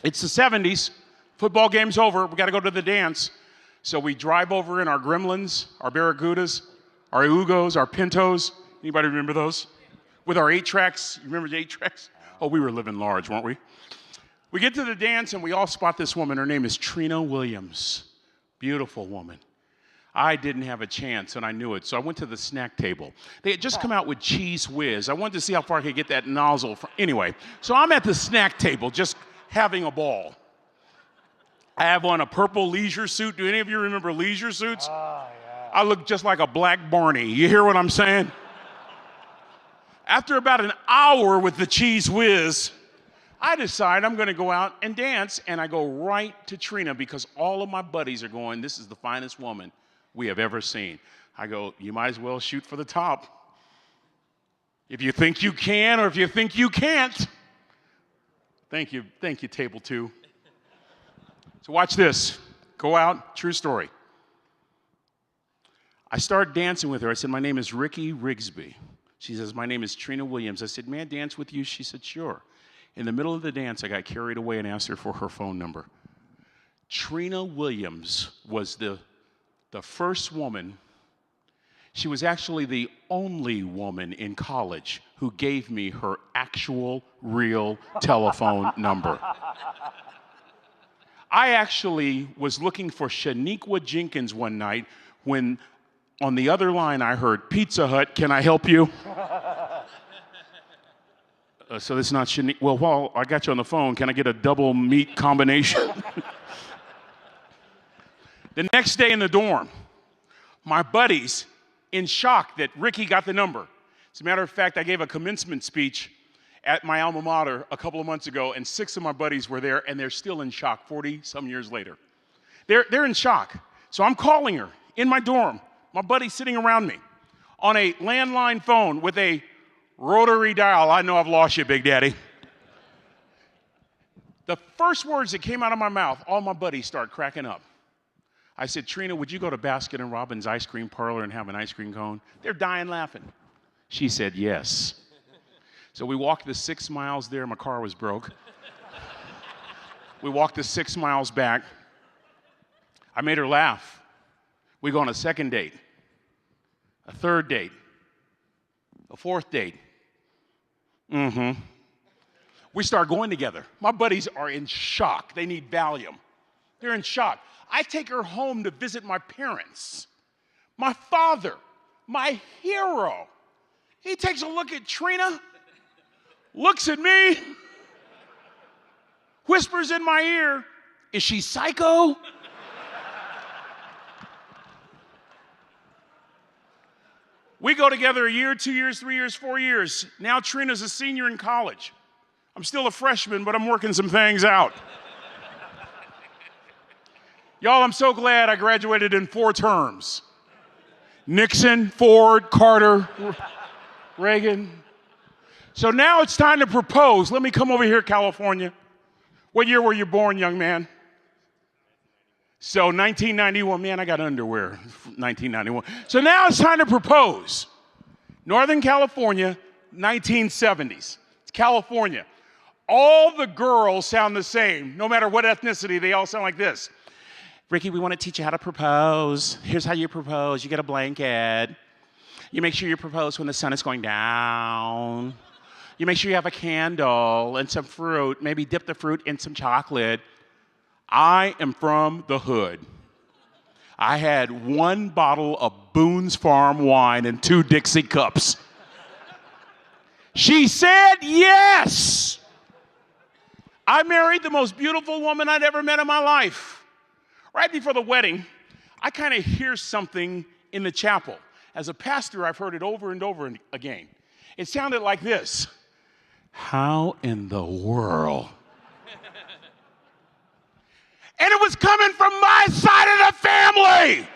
it's the 70s. Football game's over. We got to go to the dance. So we drive over in our Gremlins, our Barracudas, our Ugos, our Pintos. Anybody remember those? With our 8-tracks. You remember the 8-tracks? Oh, we were living large, weren't we? We get to the dance, and we all spot this woman. Her name is Trina Williams. Beautiful woman. I didn't have a chance, and I knew it, so I went to the snack table. They had just come out with Cheese Whiz. I wanted to see how far I could get that nozzle. Anyway, so I'm at the snack table just having a ball. I have on a purple leisure suit. Do any of you remember leisure suits? Oh, yeah. I look just like a black Barney. You hear what I'm saying? After about an hour with the Cheese Whiz, I decide I'm going to go out and dance, and I go right to Trina because all of my buddies are going, this is the finest woman we have ever seen. I go, you might as well shoot for the top. If you think you can or if you think you can't. Thank you, table 2. So watch this. Go out, true story. I started dancing with her. I said, my name is Ricky Rigsby. She says, my name is Trina Williams. I said, may I dance with you? She said, sure. In the middle of the dance, I got carried away and asked her for her phone number. Trina Williams was the first woman. She was actually the only woman in college who gave me her actual, real telephone number. I actually was looking for Shaniqua Jenkins one night when on the other line I heard, Pizza Hut, can I help you? So this is not Shaniqua. Well, while I got you on the phone, can I get a double meat combination? The next day in the dorm, my buddies in shock that Ricky got the number. As a matter of fact, I gave a commencement speech at my alma mater a couple of months ago, and 6 of my buddies were there, and they're still in shock 40-some years later. They're in shock. So I'm calling her in my dorm, my buddy's sitting around me, on a landline phone with a rotary dial. I know I've lost you, Big Daddy. The first words that came out of my mouth, all my buddies start cracking up. I said, Trina, would you go to Baskin and Robbins ice cream parlor and have an ice cream cone? They're dying laughing. She said, yes. So we walked the 6 miles there. My car was broke. We walked the 6 miles back. I made her laugh. We go on a second date, a third date, a fourth date. We start going together. My buddies are in shock. They need Valium. They're in shock. I take her home to visit my parents. My father, my hero. He takes a look at Trina, looks at me, whispers in my ear, "Is she psycho?" We go together a year, 2 years, 3 years, 4 years. Now Trina's a senior in college. I'm still a freshman, but I'm working some things out. Y'all, I'm so glad I graduated in 4 terms. Nixon, Ford, Carter, Reagan. So now it's time to propose. Let me come over here, California. What year were you born, young man? So 1991, man, I got underwear, 1991. So now it's time to propose. Northern California, 1970s. It's California. All the girls sound the same. No matter what ethnicity, they all sound like this. Ricky, we want to teach you how to propose. Here's how you propose. You get a blanket. You make sure you propose when the sun is going down. You make sure you have a candle and some fruit. Maybe dip the fruit in some chocolate. I am from the hood. I had 1 bottle of Boone's Farm wine and 2 Dixie cups. She said yes. I married the most beautiful woman I'd ever met in my life. Right before the wedding, I kind of hear something in the chapel. As a pastor, I've heard it over and over again. It sounded like this. How in the world? And it was coming from my side of the family.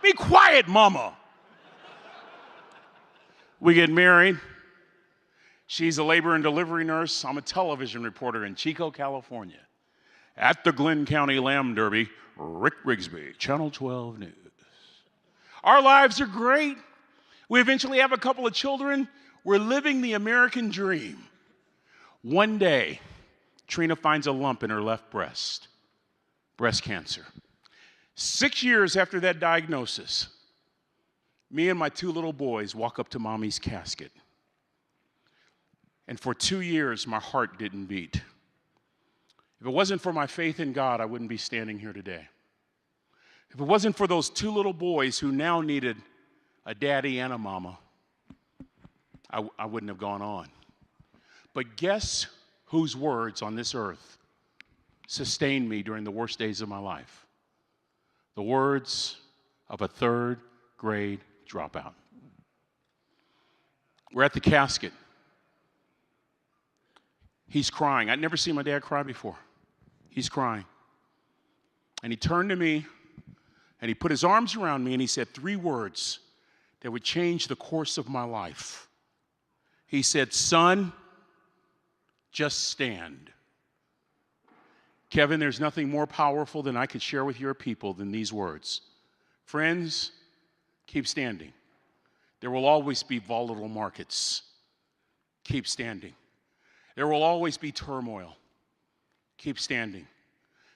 Be quiet, mama. We get married. She's a labor and delivery nurse. I'm a television reporter in Chico, California. At the Glenn County Lamb Derby, Rick Rigsby, Channel 12 News. Our lives are great. We eventually have a couple of children. We're living the American dream. One day, Trina finds a lump in her left breast. Breast cancer. 6 years after that diagnosis, me and my 2 little boys walk up to mommy's casket. And for 2 years, my heart didn't beat. If it wasn't for my faith in God, I wouldn't be standing here today. If it wasn't for those 2 little boys who now needed a daddy and a mama, I wouldn't have gone on. But guess whose words on this earth sustained me during the worst days of my life? The words of a 3rd grade dropout. We're at the casket. He's crying. I'd never seen my dad cry before. He's crying. And he turned to me and he put his arms around me and he said 3 words that would change the course of my life. He said, "Son, just stand." Kevin, there's nothing more powerful than I could share with your people than these words. Friends, keep standing. There will always be volatile markets. Keep standing. There will always be turmoil. Keep standing.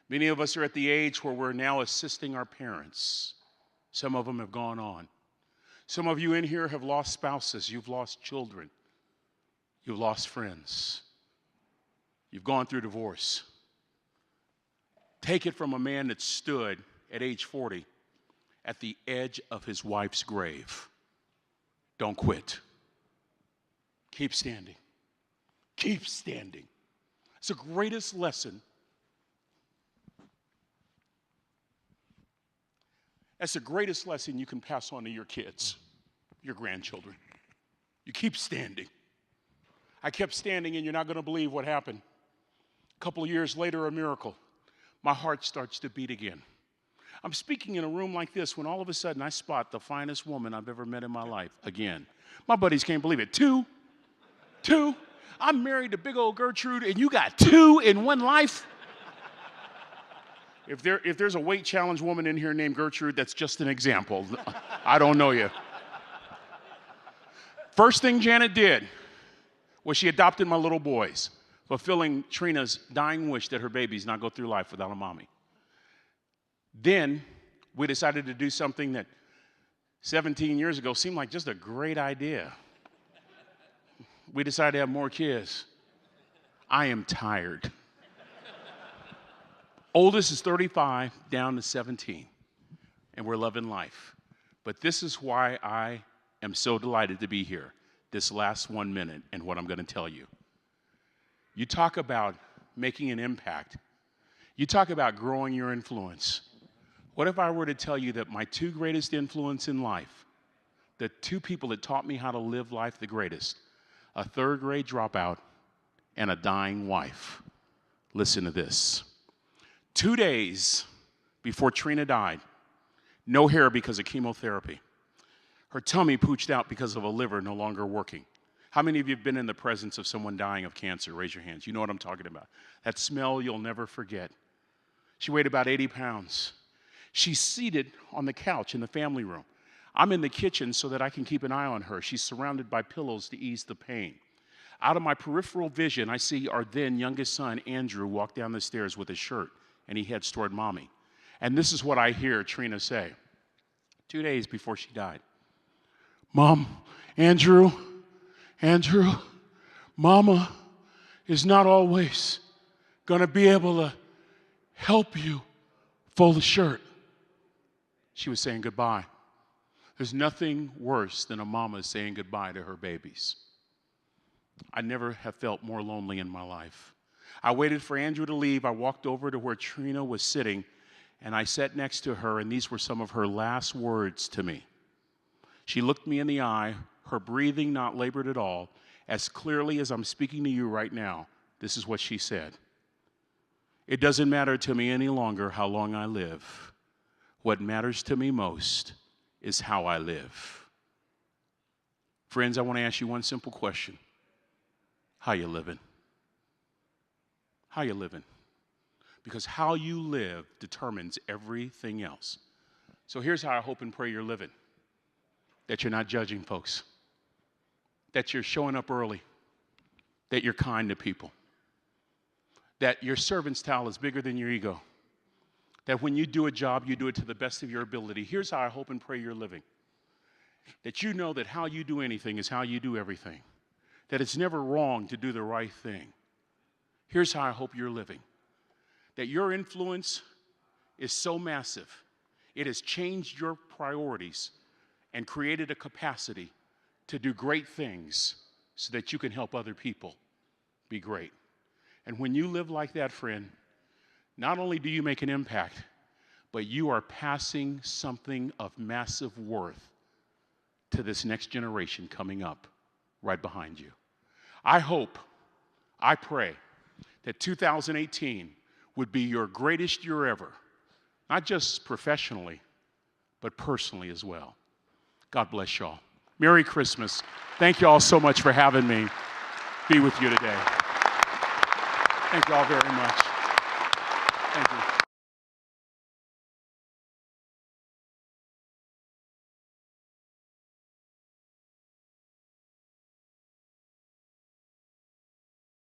Many of us are at the age where we're now assisting our parents. Some of them have gone on. Some of you in here have lost spouses. You've lost children. You've lost friends. You've gone through divorce. Take it from a man that stood at age 40 at the edge of his wife's grave. Don't quit. Keep standing. Keep standing. It's the greatest lesson. That's the greatest lesson you can pass on to your kids, your grandchildren. You keep standing. I kept standing, and you're not going to believe what happened. A couple of years later, a miracle. My heart starts to beat again. I'm speaking in a room like this when all of a sudden I spot the finest woman I've ever met in my life again. My buddies can't believe it. Two. I'm married to big old Gertrude, and you got 2 in one life? If there's a weight challenge woman in here named Gertrude, that's just an example. I don't know you. First thing Janet did was she adopted my little boys, fulfilling Trina's dying wish that her babies not go through life without a mommy. Then we decided to do something that 17 years ago seemed like just a great idea. We decided to have more kids. I am tired. Oldest is 35, down to 17, and we're loving life. But this is why I am so delighted to be here this last 1 minute and what I'm going to tell you. You talk about making an impact. You talk about growing your influence. What if I were to tell you that my two greatest influence in life, the two people that taught me how to live life the greatest, a third-grade dropout and a dying wife? Listen to this. 2 days before Trina died, no hair because of chemotherapy. Her tummy pooched out because of a liver no longer working. How many of you have been in the presence of someone dying of cancer? Raise your hands. You know what I'm talking about. That smell you'll never forget. She weighed about 80 pounds. She's seated on the couch in the family room. I'm in the kitchen so that I can keep an eye on her. She's surrounded by pillows to ease the pain. Out of my peripheral vision, I see our then youngest son, Andrew, walk down the stairs with a shirt, and he heads toward Mommy. And this is what I hear Trina say 2 days before she died. Mom, Andrew, Mama is not always going to be able to help you fold the shirt. She was saying goodbye. There's nothing worse than a mama saying goodbye to her babies. I never have felt more lonely in my life. I waited for Andrew to leave. I walked over to where Trina was sitting, and I sat next to her, and these were some of her last words to me. She looked me in the eye, her breathing not labored at all. As clearly as I'm speaking to you right now, this is what she said. It doesn't matter to me any longer how long I live. What matters to me most is how I live. Friends, I want to ask you one simple question. How you living? How you living? Because how you live determines everything else. So here's how I hope and pray you're living. That you're not judging folks. That you're showing up early. That you're kind to people. That your servant's towel is bigger than your ego. That when you do a job, you do it to the best of your ability. Here's how I hope and pray you're living. That you know that how you do anything is how you do everything. That it's never wrong to do the right thing. Here's how I hope you're living. That your influence is so massive, it has changed your priorities and created a capacity to do great things so that you can help other people be great. And when you live like that, friend, not only do you make an impact, but you are passing something of massive worth to this next generation coming up right behind you. I hope, I pray that 2018 would be your greatest year ever, not just professionally, but personally as well. God bless y'all. Merry Christmas. Thank you all so much for having me be with you today. Thank you all very much. Thank you.